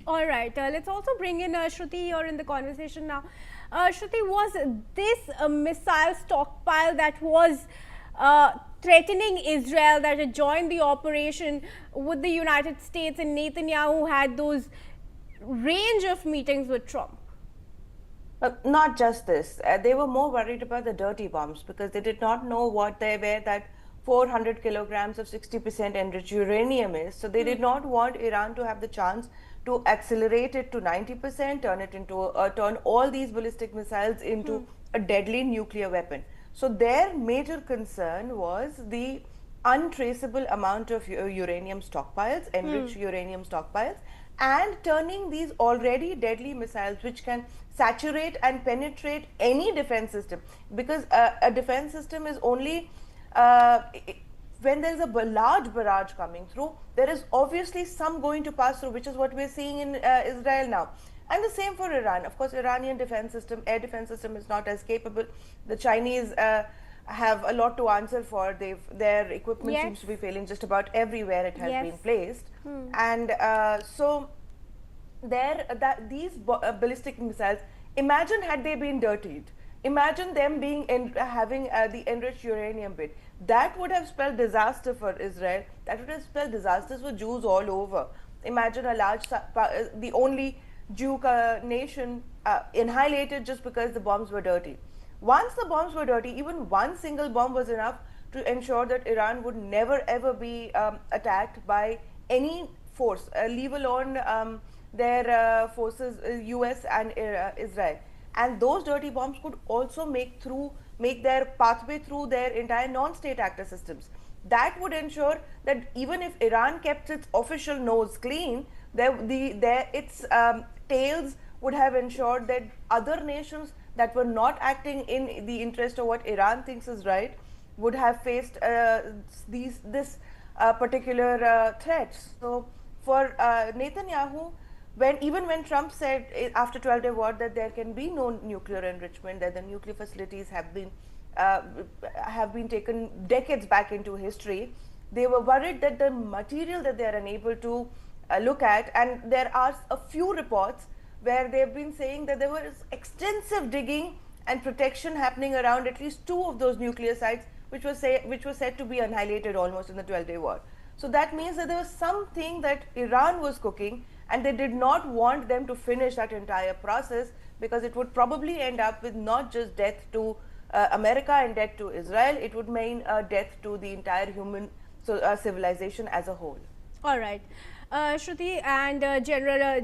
All right, let's also bring in Shruti here in the conversation now. Shruti, was this a missile stockpile that was threatening Israel, that had joined the operation with the United States, and Netanyahu had those range of meetings with Trump? Not just this. They were more worried about the dirty bombs because they did not know what they were, that 400 kilograms of 60% enriched uranium is. So they did not want Iran to have the chance to accelerate it to 90%, turn all these ballistic missiles into a deadly nuclear weapon. So their major concern was the untraceable amount of uranium stockpiles, enriched uranium stockpiles, and turning these already deadly missiles, which can saturate and penetrate any defense system, because a defense system is only when there is a large barrage coming through, there is obviously some going to pass through, which is what we're seeing in Israel now. And the same for Iran. Of course, Iranian defense system, air defense system, is not as capable. The Chinese have a lot to answer for. Their equipment seems to be failing just about everywhere it has been placed. And so these ballistic missiles, imagine had they been dirtied. Imagine them having the enriched uranium bit. That would have spelled disaster for Israel. That would have spelled disasters for Jews all over. Imagine the only Jew nation annihilated just because the bombs were dirty. Once the bombs were dirty, even one single bomb was enough to ensure that Iran would never ever be attacked by any force, leave alone their forces, US and Israel. And those dirty bombs could also make their pathway through their entire non-state actor systems. That would ensure that even if Iran kept its official nose clean, its tails would have ensured that other nations that were not acting in the interest of what Iran thinks is right would have faced this particular threat. So for Netanyahu, even when Trump said after 12-day war that there can be no nuclear enrichment, that the nuclear facilities have been taken decades back into history, they were worried that the material that they are unable to look at, and there are a few reports where they have been saying that there was extensive digging and protection happening around at least 2 of those nuclear sites, which was said to be annihilated almost in the 12-day war. So that means that there was something that Iran was cooking, and they did not want them to finish that entire process, because it would probably end up with not just death to America and death to Israel, it would mean death to the entire human civilization as a whole. All right. Shruti and General